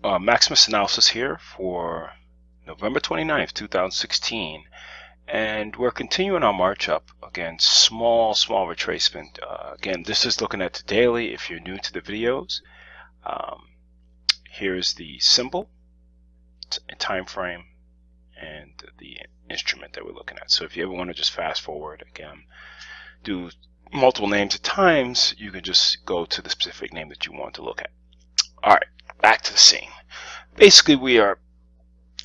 Maximus Analysis here for November 29th, 2016, and we're continuing our march up. Again, small retracement. Again, this is looking at the daily. If you're new to the videos, here's the symbol, time frame, and the instrument that we're looking at. So if you ever want to just fast forward, again, do multiple names at times, you can just go to the specific name that you want to look at. All right, back to the scene. Basically, we are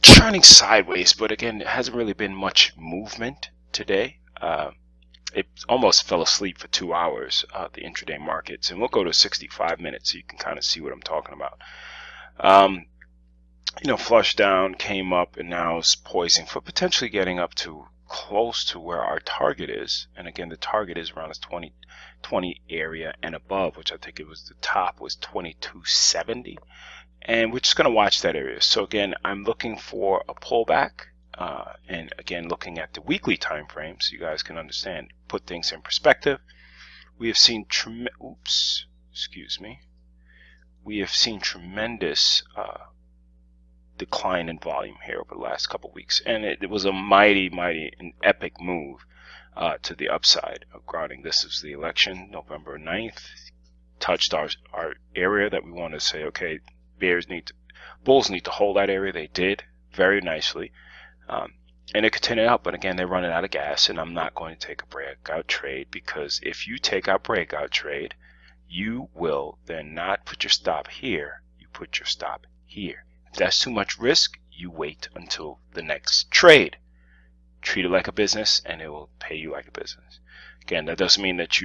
turning sideways, but again, it hasn't really been much movement today. It almost fell asleep for 2 hours, the intraday markets, and we'll go to 65 minutes so you can kind of see what I'm talking about. Flush down, came up, and now is poising for potentially getting up to close to where our target is. And again, the target is around this 20 area and above, which I think it was the top was 2270. And we're just going to watch that area. So again, I'm looking for a pullback, and again, looking at the weekly time frame so you guys can understand, put things in perspective. We have seen we have seen tremendous decline in volume here over the last couple weeks, and it was a mighty and epic move to the upside. Grounding, this is the election, November 9th, touched our area that we want to say, okay, bulls need to hold that area. They did very nicely, and it continued up. But again, they're running out of gas, and I'm not going to take a breakout trade, because if you take a breakout trade, you will then not put your stop here. You put your stop here. If that's too much risk, you wait until the next trade. Treat it like a business, and it will pay you like a business. Again, that doesn't mean that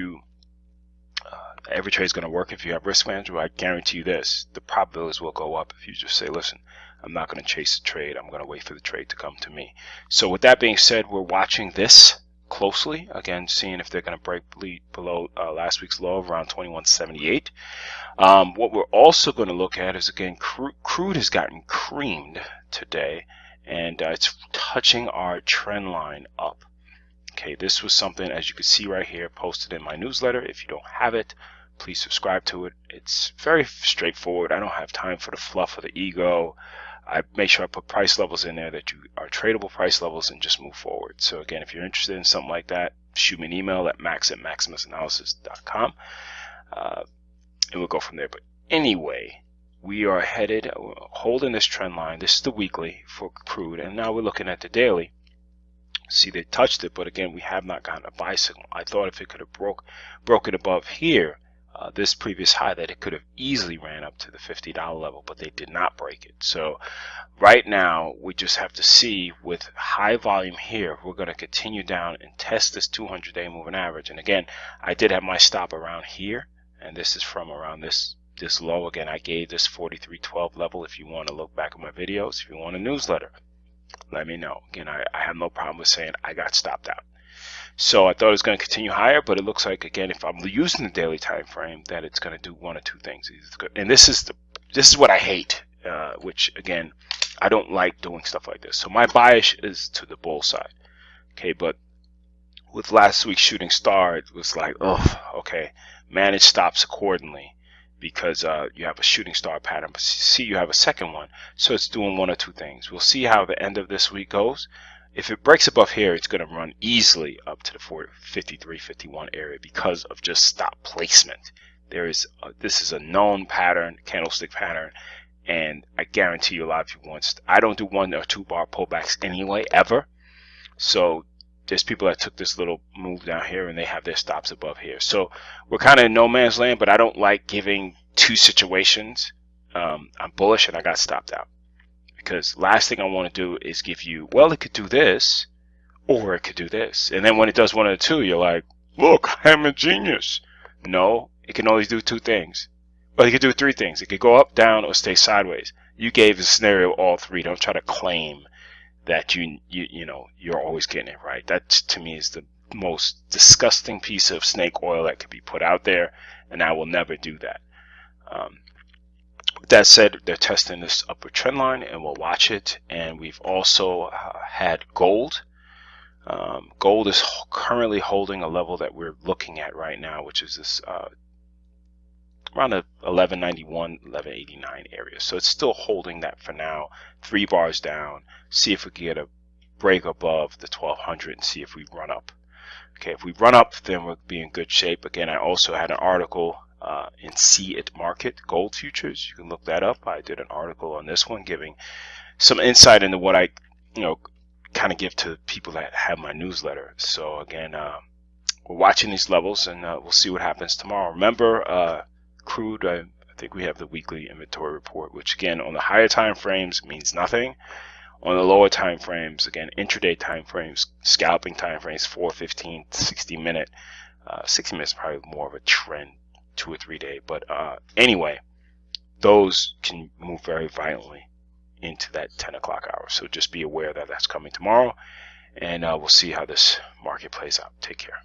every trade is going to work if you have risk management. I guarantee you this: the probabilities will go up if you just say, listen, I'm not going to chase the trade. I'm going to wait for the trade to come to me. So with that being said, we're watching this closely. Again, seeing if they're going to break below last week's low of around 2178. What we're also going to look at is, again, crude has gotten creamed today, and it's touching our trend line up. Okay, this was something, as you can see right here, posted in my newsletter. If you don't have it, please subscribe to it. It's very straightforward. I don't have time for the fluff or the ego. I make sure I put price levels in there that are tradable price levels, and just move forward. So again, if you're interested in something like that, shoot me an email at max@maximusanalysis.com, and we'll go from there. But anyway, we are headed, holding this trend line. This is the weekly for crude, and now we're looking at the daily. See, they touched it, but again, we have not gotten a buy signal. I thought if it could have broken above here, this previous high, that it could have easily ran up to the $50 level, but they did not break it. So right now, we just have to see, with high volume here, we're going to continue down and test this 200-day moving average. And again, I did have my stop around here, and this is from around this low. Again, I gave this 43.12 level. If you want to look back at my videos, if you want a newsletter, let me know. Again, I have no problem with saying I got stopped out. So I thought it was going to continue higher, but it looks like, again, if I'm using the daily time frame, that it's going to do one or two things. And this is what I hate, which again, I don't like doing stuff like this. So my bias is to the bull side. Okay, but with last week's shooting star, it was like, oh, okay, manage stops accordingly, because you have a shooting star pattern. But see, you have a second one, so it's doing one or two things. We'll see how the end of this week goes. If it breaks above here, it's going to run easily up to the 53.51 area because of just stop placement. This is a known pattern, candlestick pattern, and I guarantee you a lot of people want. I don't do 1 or 2 bar pullbacks anyway, ever. So there's people that took this little move down here, and they have their stops above here. So we're kind of in no man's land, but I don't like giving two situations. I'm bullish, and I got stopped out. Because last thing I want to do is give you, well, it could do this, or it could do this. And then when it does one of the two, you're like, look, I'm a genius. No, it can only do two things. Well, it could do three things. It could go up, down, or stay sideways. You gave the scenario all three. Don't try to claim that you're always getting it right. That, to me, is the most disgusting piece of snake oil that could be put out there, and I will never do that. With that said, they're testing this upward trend line, and we'll watch it. And we've also had gold. Gold is currently holding a level that we're looking at right now, which is this around the 1191, 1189 area. So it's still holding that for now. 3 bars down. See if we can get a break above the 1200 and see if we run up. Okay, if we run up, then we'll be in good shape. Again, I also had an article in See It Market Gold Futures. You can look that up. I did an article on this one giving some insight into what I, kind of give to people that have my newsletter. So again, we're watching these levels, and we'll see what happens tomorrow. Remember, crude, I think we have the weekly inventory report, which again on the higher time frames means nothing. On the lower time frames, again, intraday time frames, scalping time frames, 4, 15, 60 minute. 60 minutes is probably more of a trend, 2 or 3 day. But anyway, those can move very violently into that 10 o'clock hour. So just be aware that that's coming tomorrow, and we'll see how this market plays out. Take care.